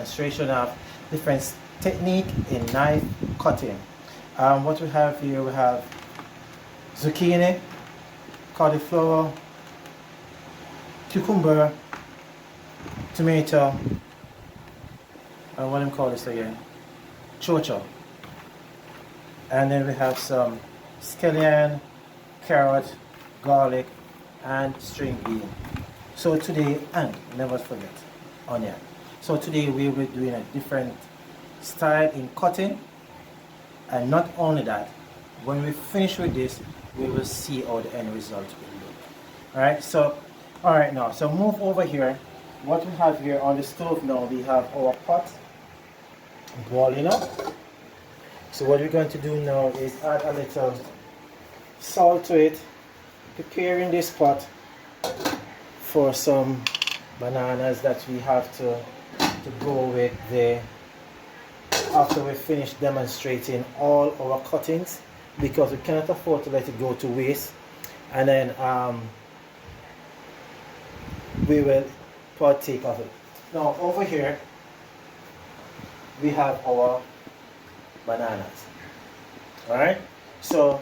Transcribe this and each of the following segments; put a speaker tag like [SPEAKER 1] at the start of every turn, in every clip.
[SPEAKER 1] demonstration of different technique in knife cutting. What we have here, we have zucchini, cauliflower, cucumber, tomato, and what do you call this again? Chocho. And then we have some scallion, carrot, garlic, and string bean. So today, and never forget, onion. So today we will be doing a different style in cutting, and not only that, when we finish with this, we will see how the end result will look. Alright, so alright, now, so move over here. What we have here on the stove now, we have our pot boiling up. So what we're going to do now is add a little salt to it, preparing this pot for some bananas that we have to go with the after we finish demonstrating all our cuttings, because we cannot afford to let it go to waste. And then we will partake of it. Now over here we have our bananas. Alright, so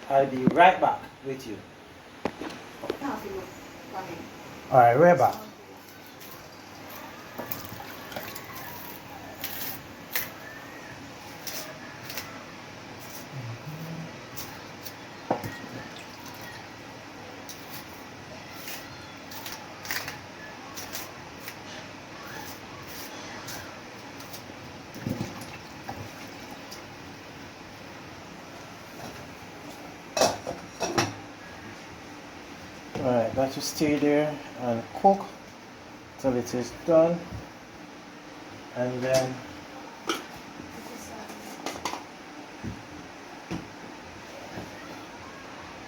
[SPEAKER 1] I'll be right back with you. Alright, we're back. Alright, that will stay there and cook till it is done, and then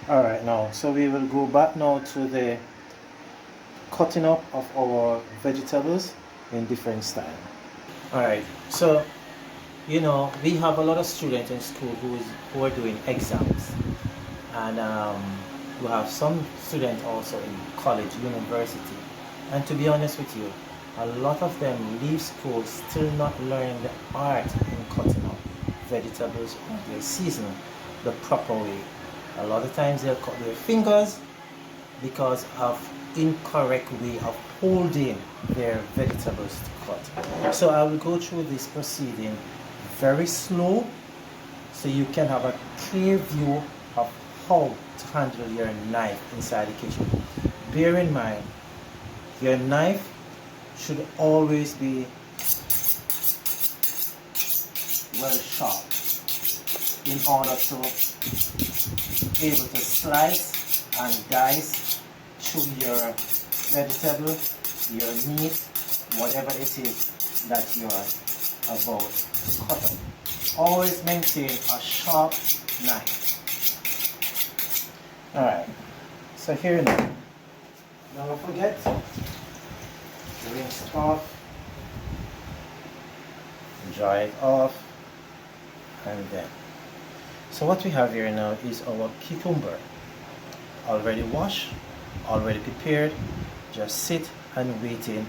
[SPEAKER 1] alright, now so we will go back now to the cutting up of our vegetables in different style. Alright, so you know, we have a lot of students in school who are doing exams, and we have some students also in college, university, and to be honest with you, a lot of them leave school still not learning the art in cutting up vegetables or their seasoning the proper way. A lot of times they'll cut their fingers because of incorrect way of holding their vegetables to cut. So I will go through this proceeding very slow so you can have a clear view of how to handle your knife inside the kitchen. Bear in mind, your knife should always be well sharp in order to be able to slice and dice through your vegetable, your meat, whatever it is that you're about to cut up. Always maintain a sharp knife. Alright, so here now. Don't forget, rinse it off, dry it off, and then. So what we have here now is our cucumber. Already washed, already prepared, just sit and waiting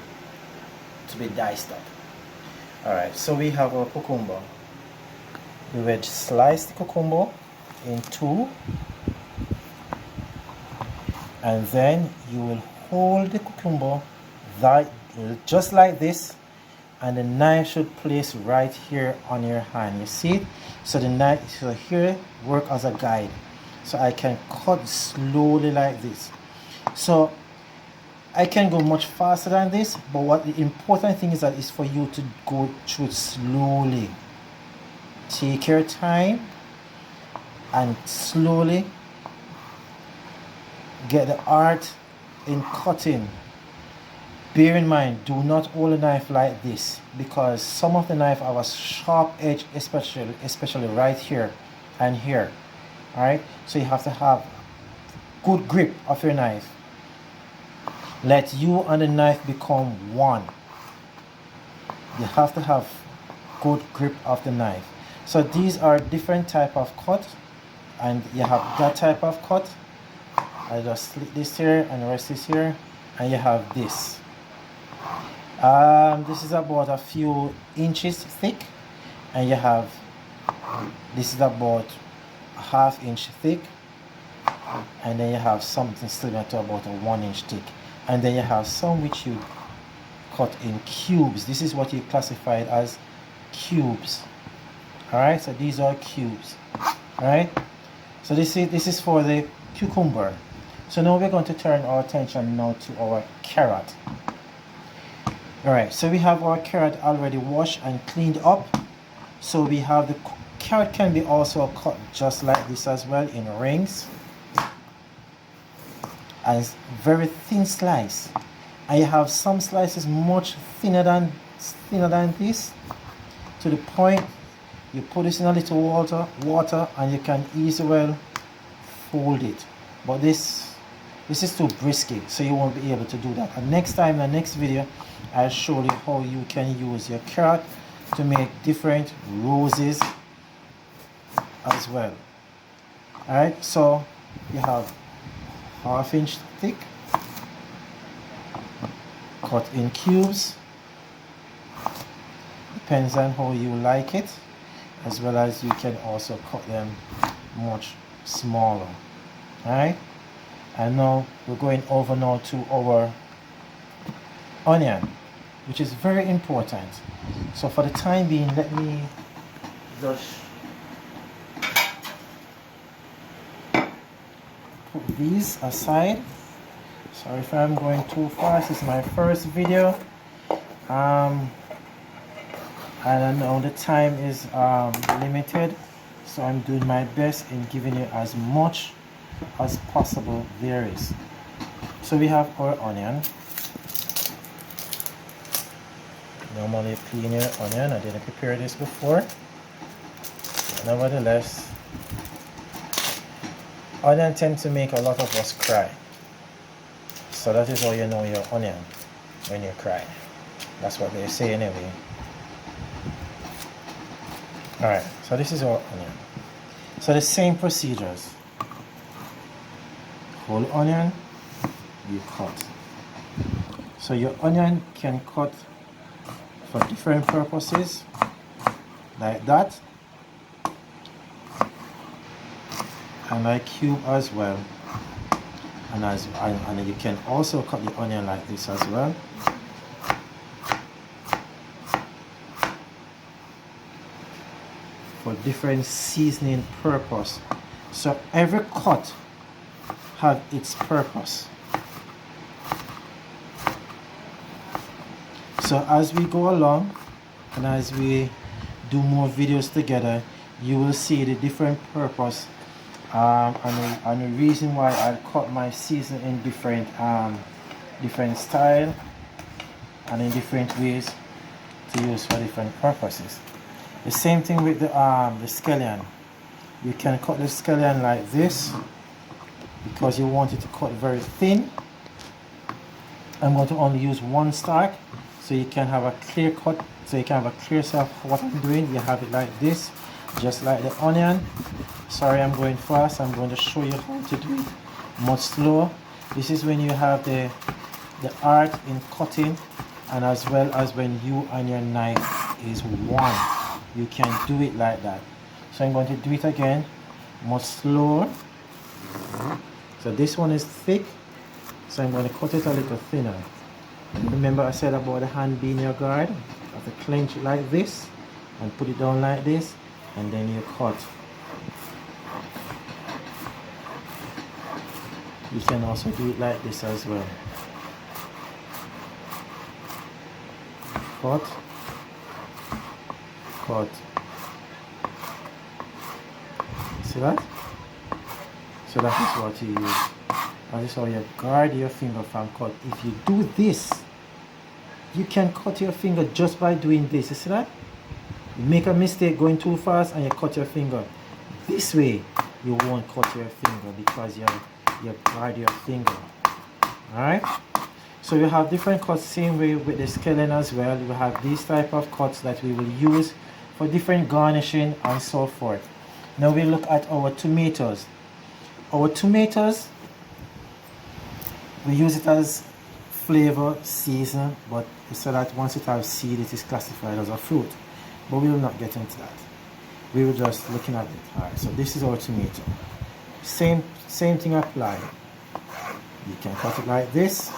[SPEAKER 1] to be diced up. Alright, so we have our cucumber. We will slice the cucumber in two, and then you will hold the cucumber just like this, and the knife should place right here on your hand. You see it? So the knife, so here work as a guide, so I can cut slowly like this. So I can go much faster than this, but what the important thing is that is for you to go through slowly. Take your time and slowly get the art in cutting. Bear in mind, do not hold a knife like this, because some of the knife have a sharp edge, especially right here and here. Alright, so you have to have good grip of your knife. Let you and the knife become one. You have to have good grip of the knife. So these are different type of cut, and you have that type of cut. I just slit this here and rest this here, and you have this. This is about a few inches thick, and you have this is about a ½ inch thick, and then you have something similar to about a 1 inch thick, and then you have some which you cut in cubes. This is what you classified as cubes. Alright, so these are cubes. Alright, so this is for the cucumber. So now we're going to turn our attention now to our carrot. Alright, so we have our carrot already washed and cleaned up. So we have the carrot can be also cut just like this as well, in rings, as very thin slice. And you have some slices much thinner than this, to the point you put this in a little water and you can easily fold it. But this is too brisky, so you won't be able to do that. And next time, in the next video, I'll show you how you can use your carrot to make different roses as well. Alright, so you have ½ inch thick, cut in cubes, depends on how you like it, as well as you can also cut them much smaller. Alright, and now we're going over now to our onion, which is very important. So for the time being, let me just put these aside. Sorry if I'm going too fast. This is my first video, and I know the time is limited, so I'm doing my best in giving you as much as possible there is. So we have our onion. Normally clean your onion. I didn't prepare this before. Nevertheless, onion tend to make a lot of us cry. So that is how you know your onion, when you cry. That's what they say anyway. Alright, so this is our onion. So the same procedures. Whole onion, you cut. So your onion can cut for different purposes, like that, and like cube as well, and you can also cut the onion like this as well. For different seasoning purpose. So every cut have its purpose. So as we go along and as we do more videos together, you will see the different purpose and the reason why I cut my season in different style and in different ways to use for different purposes. The same thing with the scallion. You can cut the scallion like this because you want it to cut very thin. I'm going to only use one stalk, so you can have a clear cut, so you can have a clear sense of what I'm doing. You have it like this, just like the onion. Sorry, I'm going fast. I'm going to show you how to do it much slower. This is when you have the art in cutting, and as well as when you and your knife is one. You can do it like that. So I'm going to do it again, much slower. So this one is thick, so I'm going to cut it a little thinner. Remember I said about the hand being your guard? You have to clench it like this and put it down like this, and then you cut. You can also do it like this as well. Cut, cut. See that? So that is what you use. That is how you guard your finger from cut. If you do this, you can cut your finger just by doing this. You see that? You make a mistake going too fast and you cut your finger. This way, you won't cut your finger because you guard your finger. Alright? So you have different cuts, same way with the scallion as well. You have these type of cuts that we will use for different garnishing and so forth. Now we look at our tomatoes. Our tomatoes, we use it as flavor, season, but so that once it has seed, it is classified as a fruit. But we will not get into that. We were just looking at it. Alright, so this is our tomato. Same thing apply. You can cut it like this. You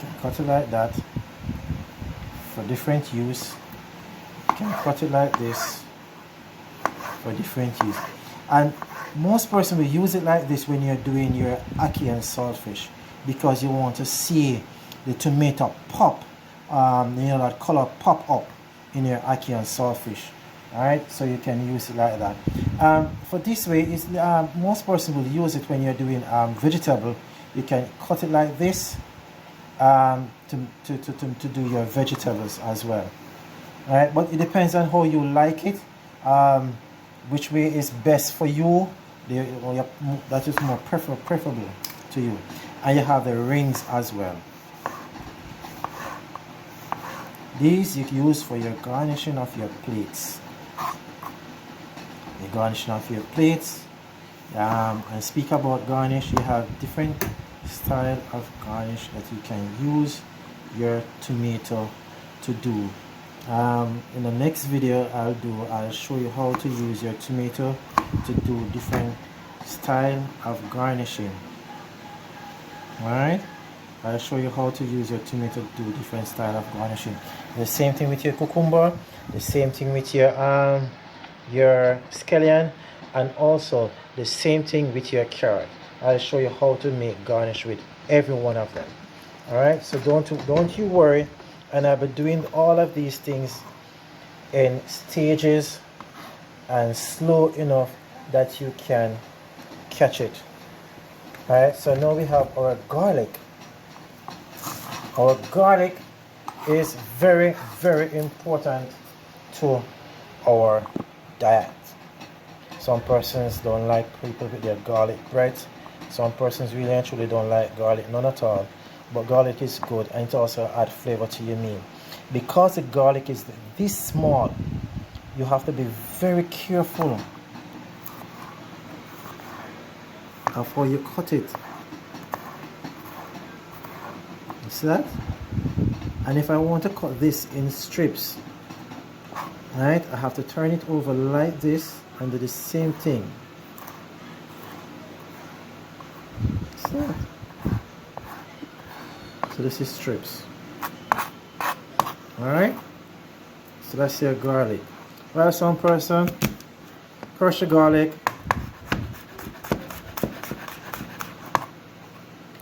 [SPEAKER 1] can cut it like that for different use. You can cut it like this for different use. And most person will use it like this when you're doing your ackee and saltfish, because you want to see the tomato pop, that color pop up in your ackee and saltfish. Alright, so you can use it like that. For this way, is most person will use it when you're doing vegetable. You can cut it like this to do your vegetables as well. Alright, but it depends on how you like it, which way is best for you. That is more preferable to you. And you have the rings as well. These you use for your garnishing of your plates. The garnishing of your plates. And speak about garnish, you have different style of garnish that you can use your tomato to do. In the next video I'll show you how to use your tomato to do different style of garnishing. Alright, I'll show you how to use your tomato to do different style of garnishing. The same thing with your cucumber, the same thing with your scallion, and also the same thing with your carrot. I'll show you how to make garnish with every one of them. Alright, so don't you worry, and I'll be doing all of these things in stages and slow enough that you can catch it. Alright, so now we have our garlic. Our garlic is very, very important to our diet. Some persons don't like people with their garlic bread. Some persons really and truly don't like garlic, none at all. But garlic is good, and it also adds flavor to your meal. Because the garlic is this small, you have to be very careful of how you cut it. You see that? And if I want to cut this in strips, right, I have to turn it over like this and do the same thing. See that? So this is strips. Alright? So that's your garlic. Well, some person crush the garlic.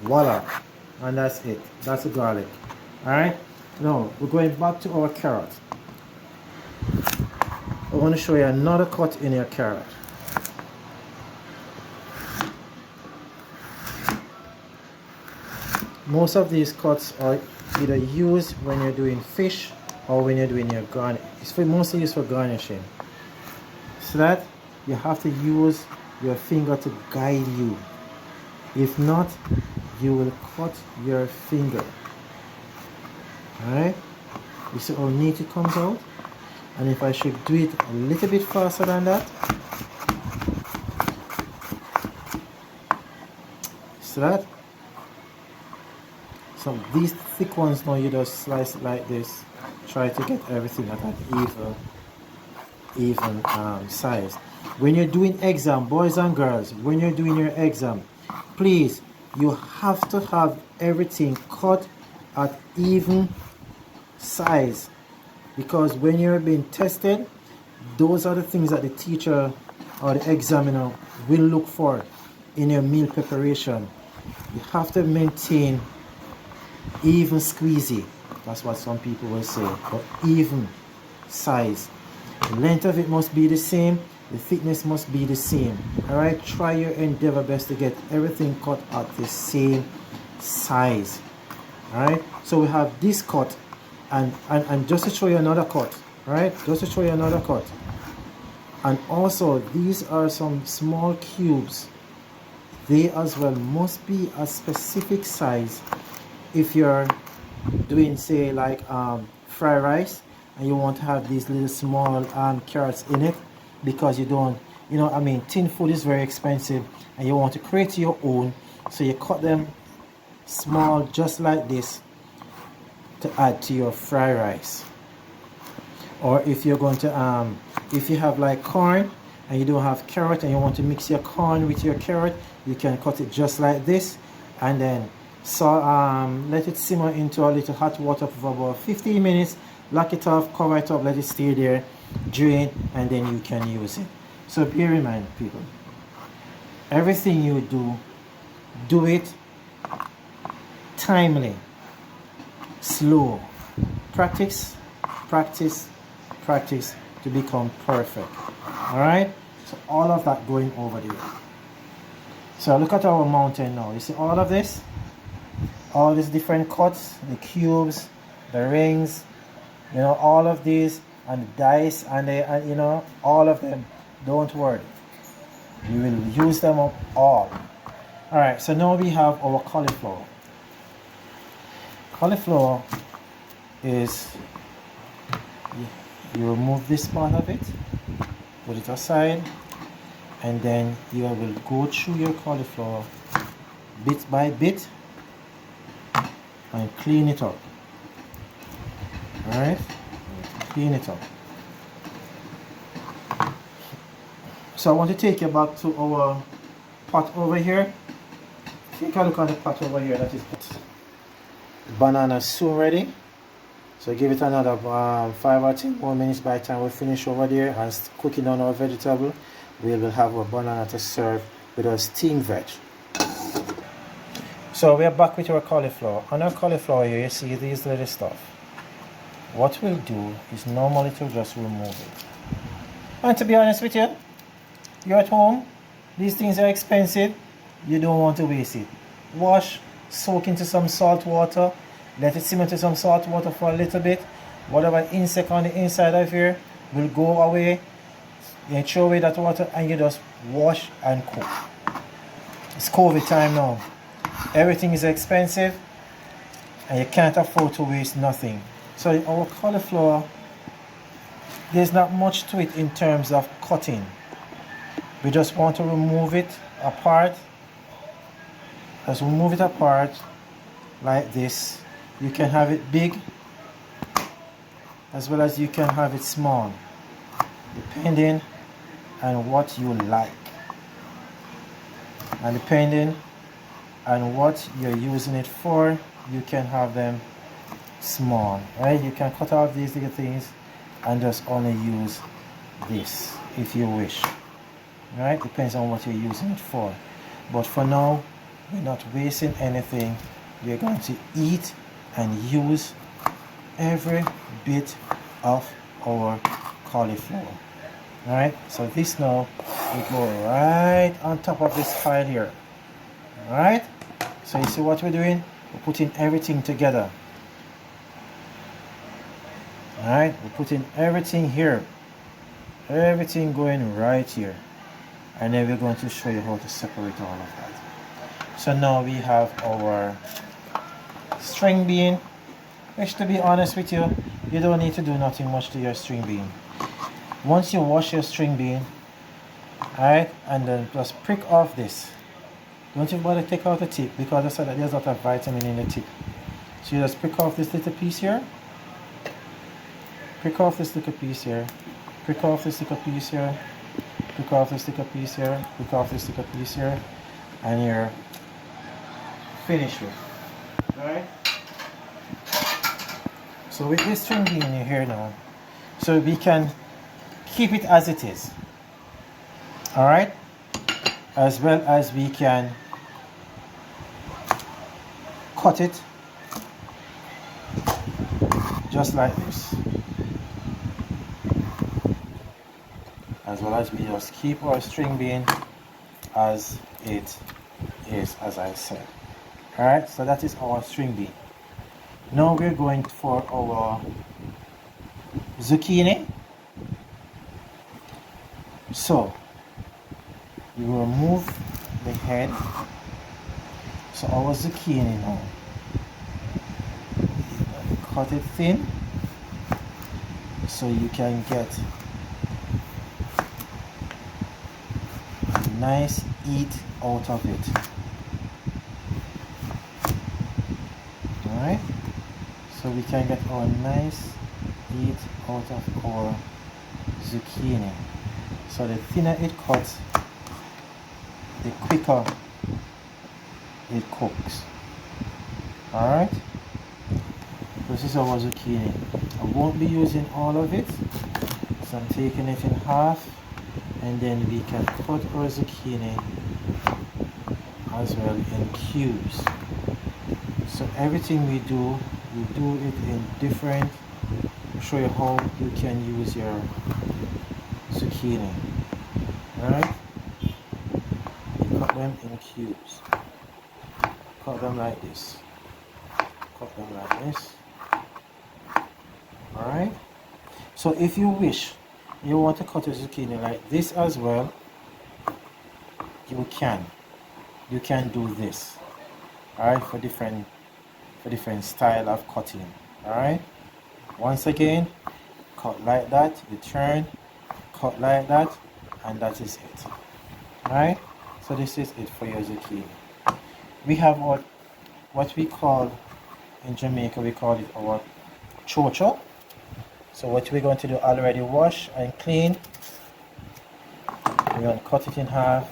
[SPEAKER 1] Voila. And that's it. That's the garlic. Alright? Now we're going back to our carrot. I want to show you another cut in your carrot. Most of these cuts are either used when you're doing fish or when you're doing your garnish. It's mostly used for garnishing. So that you have to use your finger to guide you. If not, you will cut your finger. Alright? You see how neat it comes out? And if I should do it a little bit faster than that, see that? So these thick ones now you just slice it like this. Try to get everything at an even size. When you're doing exam, boys and girls, when you're doing your exam, please, you have to have everything cut at even size, because when you're being tested, those are the things that the teacher or the examiner will look for in your meal preparation. You have to maintain even squeezy. That's what some people will say, but even size. The length of it must be the same, the thickness must be the same. Alright, try your endeavor best to get everything cut at the same size. Alright, so we have this cut, and just to show you another cut, right? Just to show you another cut. And also these are some small cubes. They as well must be a specific size. If you're doing, say, like fried rice, and you want to have these little small carrots in it, because you don't you know, I mean, tin food is very expensive, and you want to create your own, so you cut them small, just like this, to add to your fried rice. Or if you're going to, if you have like corn and you don't have carrot and you want to mix your corn with your carrot, you can cut it just like this, and then let it simmer into a little hot water for about 15 minutes. Lock it off, cover it up, let it stay there, drain, and then you can use it. So bear in mind, people, everything you do it timely, slow. Practice, practice, practice to become perfect. All right, so all of that going over there. So look at our mountain now. You see all of this, all these different cuts, the cubes, the rings, you know, all of these, and the dice, and you know, all of them. Don't worry, we will use them up all. All right, so now we have our cauliflower. Cauliflower is, you remove this part of it, put it aside, and then you will go through your cauliflower bit by bit and clean it up. Alright, clean it up. So I want to take you back to our pot over here. Take a look at the pot over here. That is banana soon ready. So give it another 5 or 10 more minutes. By the time we finish over there and cooking on our vegetable, we will have a banana to serve with our steamed veg. So we are back with our cauliflower. On our cauliflower here, you see these little stuff. What we'll do is normally to just remove it. And to be honest with you, you're at home, these things are expensive, you don't want to waste it. Wash, soak into some salt water, let it simmer to some salt water for a little bit. Whatever insect on the inside of here will go away. You throw away that water and you just wash and cook. It's COVID time now. Everything is expensive and you can't afford to waste nothing. So our cauliflower, there's not much to it in terms of cutting. We just want to remove it apart. Just remove it apart like this. You can have it big as well as you can have it small, depending on what you like and depending on what you're using it for. You can have them small, right? You can cut out these little things and just only use this if you wish, right? Depends on what you're using it for. But for now, we're not wasting anything. We're going to eat and use every bit of our cauliflower. All right, so this now we go right on top of this pile here. All right, so you see what we're doing? We're putting everything together. All right, we're putting everything here, everything going right here, and then we're going to show you how to separate all of that. So now we have our string bean, which, to be honest with you, you don't need to do nothing much to your string bean. Once you wash your string bean, alright, and then just prick off this. Don't you bother take out the tip, because I said that there's a lot of vitamin in the tip. So you just prick off this little piece here, prick off this little piece here, prick off this little piece here, prick off this little piece here, prick off this little piece here, and you're finished with. Alright? So with this string bean here now, so we can keep it as it is. Alright? As well as we can cut it just like this. As well as we just keep our string bean as it is, as I said. Alright, so that is our string bean. Now we're going for our zucchini. So we will remove the head. So our zucchini now, cut it thin so you can get nice heat out of it. Alright, so we can get our nice heat out of our zucchini. So the thinner it cuts, the quicker it cooks. Alright, this is our zucchini. I won't be using all of it, so I'm taking it in half, and then we can cut our zucchini as well in cubes. So everything we do it in different. I'll show you how you can use your zucchini. Alright, you cut them in cubes. Cut them like this. Cut them like this. Alright, so if you wish you want to cut a zucchini like this as well, you can do this. Alright, for different style of cutting. Alright, once again, cut like that, you turn, cut like that, and that is it. Alright, so this is it for your zucchini. We have what we call in Jamaica, we call it our chocho. So what we're going to do, already wash and clean. We're going to cut it in half,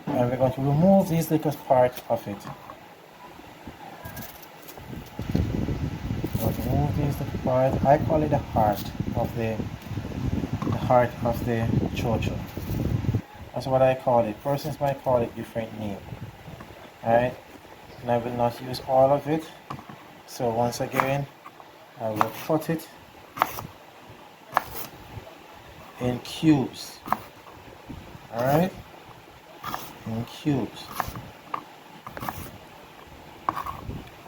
[SPEAKER 1] and we're going to remove these little parts of it. Remove these little parts. I call it the heart of the chocho. That's what I call it. Persons might call it different name. Alright, and I will not use all of it. So once again, I will cut it in cubes. Alright, in cubes.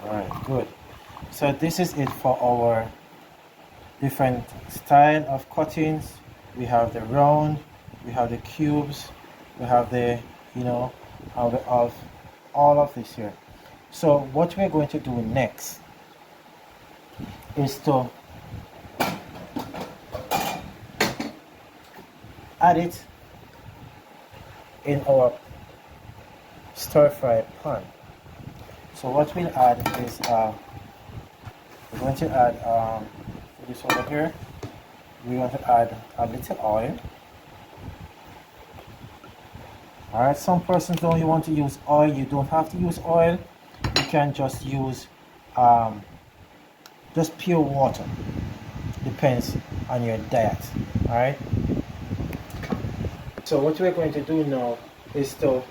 [SPEAKER 1] Alright, good. So this is it for our different style of cuttings. We have the round, we have the cubes, we have the, of all of this here. So what we're going to do next is to add it in our stir fry pan. So what we'll add is we're going to add this over here. We're going to add a little oil. Alright, some persons don't want to use oil. You don't have to use oil. You can just use just pure water. Depends on your diet. Alright. So what we're going to do now is to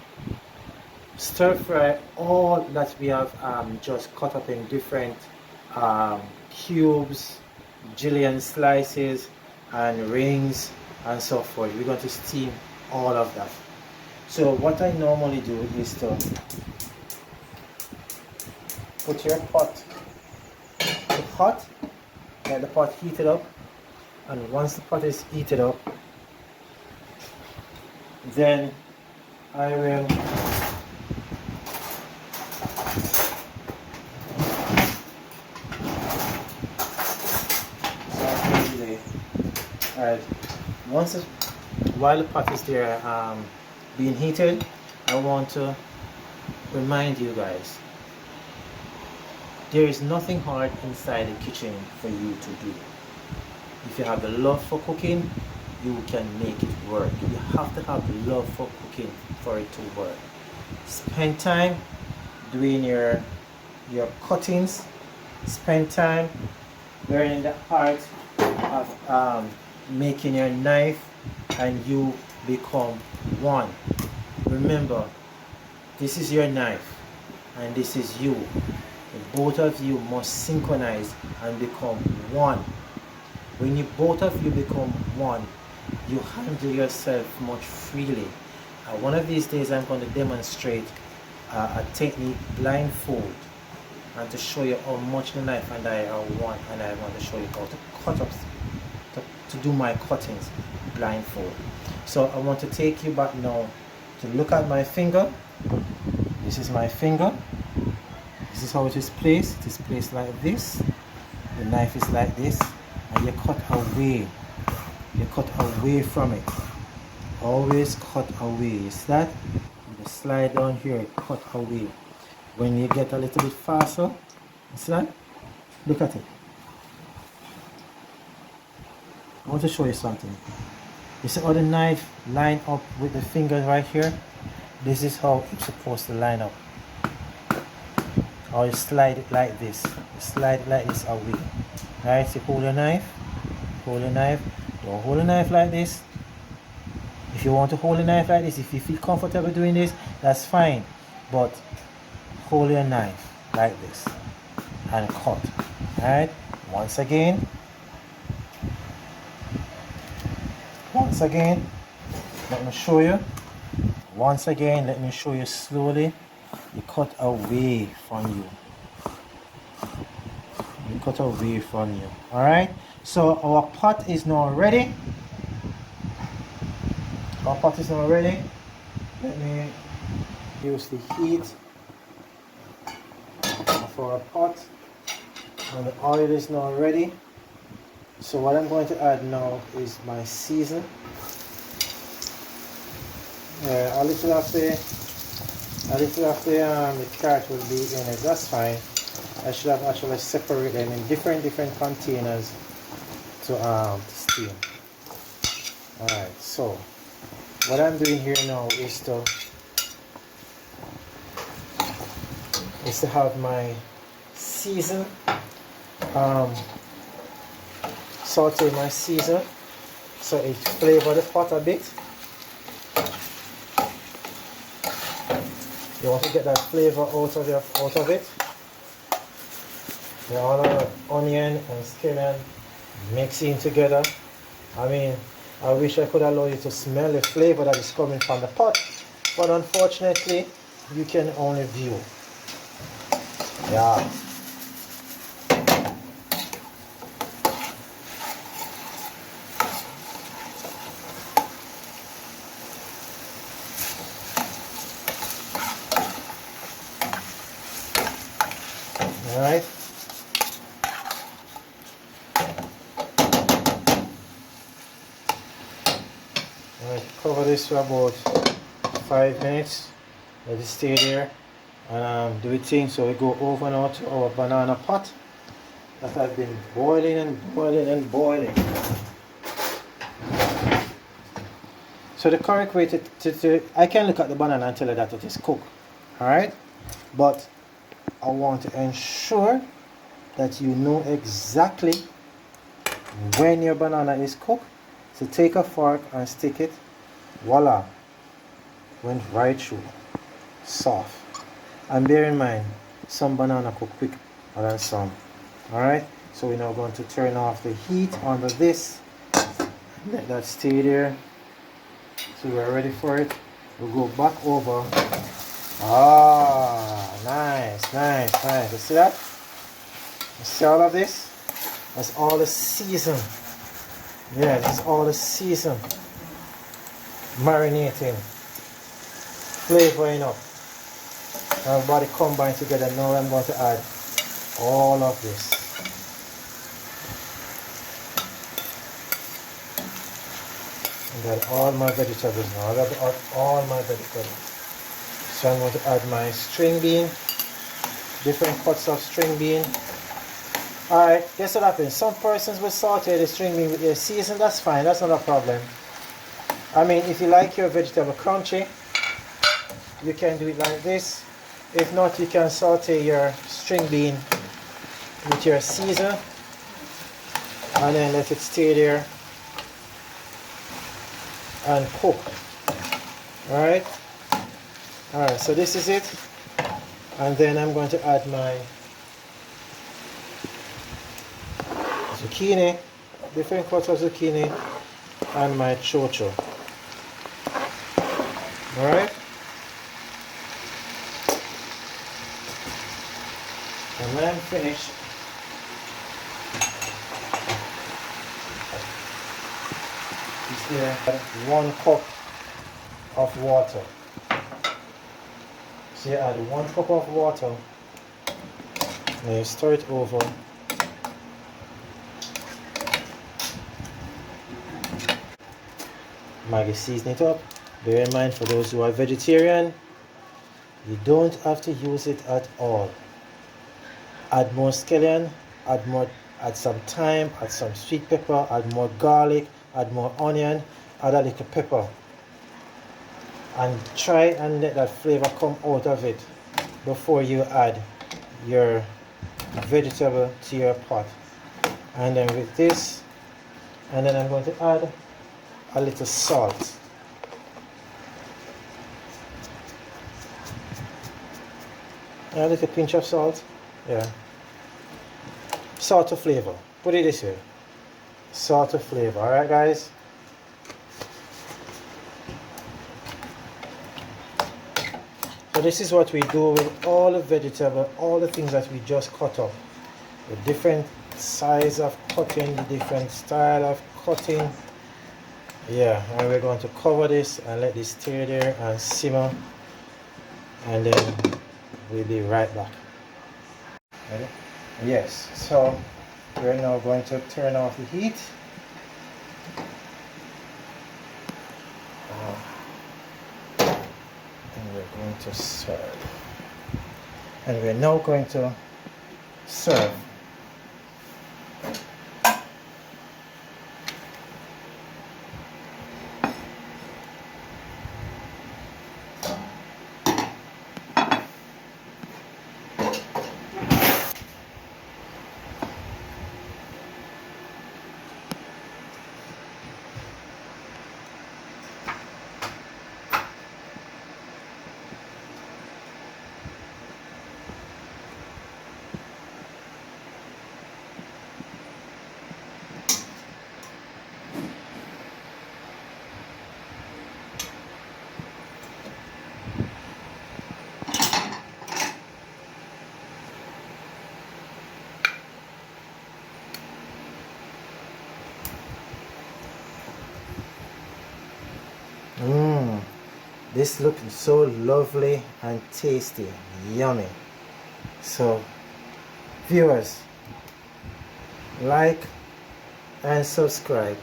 [SPEAKER 1] stir fry all that we have just cut up in different cubes, julienne slices, and rings, and so forth. We're going to steam all of that. So what I normally do is to put your pot to hot, let the pot heated up, and once the pot is heated up, then I will Alright, while the pot is there being heated, I want to remind you guys, there is nothing hard inside the kitchen for you to do. If you have the love for cooking, you can make it work. You have to have the love for cooking for it to work. Spend time doing your cuttings. Spend time learning the art of making your knife, and you become one. Remember, this is your knife and this is you. Both of you must synchronize and become one. When you both of you become one, you handle yourself much freely. One of these days I'm going to demonstrate a technique blindfold, and to show you how much the knife and I are one, and I want to show you how to cut up, to do my cuttings blindfold. So I want to take you back now to look at my finger. This is my finger. This is how it is placed. It is placed like this. The knife is like this, and you cut away. You cut away from it. always cut away. You see that? You just slide down here, cut away. When you get a little bit faster, you see that? Look at it. I want to show you something. You see how the knife line up with the fingers right here? This is how it's supposed to line up. Or you slide it like this. You slide it like this away. Alright, so hold your knife. Hold your knife. Don't hold the knife like this. If you want to hold the knife like this, if you feel comfortable doing this, that's fine. But hold your knife like this and cut. Alright, once again, let me show you. Once again, let me show you slowly. You cut away from you. You cut away from you. Alright, so our pot is now ready. Our pot is now ready. Let me use the heat for our pot. And the oil is now ready. So what I'm going to add now is my season. A little of the carrot will be in it. That's fine. I should have actually separated them in different containers to steam. All right. So what I'm doing here now is to have my season. Saute my season so it flavor the pot a bit. You want to get that flavor out of it. The all the onion and scallion mixing together. I mean, I wish I could allow you to smell the flavor that is coming from the pot, but unfortunately you can only view. Yeah. Alright. Alright, cover this for about 5 minutes. Let it stay there and do it thing. So we go over now to our banana pot that has been boiling and boiling and boiling. So the correct way to I can look at the banana and tell you that it is cooked. Alright? But I want to ensure that you know exactly when your banana is cooked. So take a fork and stick it. Voila. Went right through. Soft. And bear in mind, some banana cook quick than some. Alright? So we're now going to turn off the heat under this. Let that stay there. So we're ready for it. We'll go back over. Ah, nice, nice, nice. You see that? You see all of this? That's all the season. Yeah, that's all the season. Marinating. Flavoring up. Everybody combine together. Now I'm going to add all of this. And then all my vegetables now. I got all my vegetables. So I'm going to add my string bean, different cuts of string bean. Alright, guess what happens? Some persons will saute the string bean with their season. That's fine, that's not a problem. I mean, if you like your vegetable crunchy, you can do it like this. If not, you can saute your string bean with your season and then let it stay there and cook. Alright? Alright, so this is it. And then I'm going to add my zucchini, different cuts of zucchini, and my chocho. Alright? And when I'm finished, is there 1 cup of water. So you add 1 cup of water and you stir it over. Maggi season it up. Bear in mind, for those who are vegetarian, you don't have to use it at all. Add more scallion, add some thyme, add some sweet pepper, add more garlic, add more onion, add a little pepper. And try and let that flavor come out of it before you add your vegetable to your pot. And then with this, and then I'm going to add a little salt. A little pinch of salt. Yeah. Salt to flavor. Put it this way. Salt to flavor. Alright guys? So this is what we do with all the vegetable, all the things that we just cut up. The different size of cutting, the different style of cutting. Yeah, and we're going to cover this and let this stay there and simmer. And then we'll be right back. Ready? Yes, so we're now going to turn off the heat. And we're going to serve. And we're now going to serve. This looks so lovely and tasty, yummy. So viewers, like and subscribe.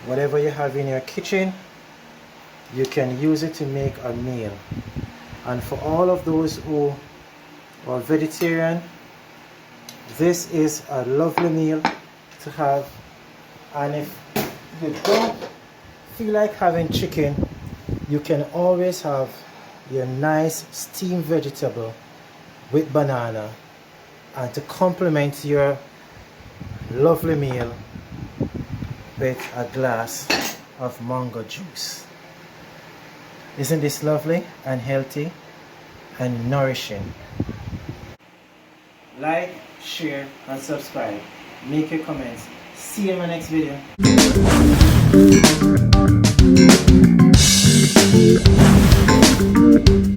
[SPEAKER 1] Whatever you have in your kitchen, you can use it to make a meal. And for all of those who are vegetarian, this is a lovely meal to have. And if you don't feel like having chicken, you can always have your nice steamed vegetable with banana, and to complement your lovely meal with a glass of mango juice. Isn't this lovely and healthy and nourishing? Like, share and subscribe. Make your comments. See you in my next video.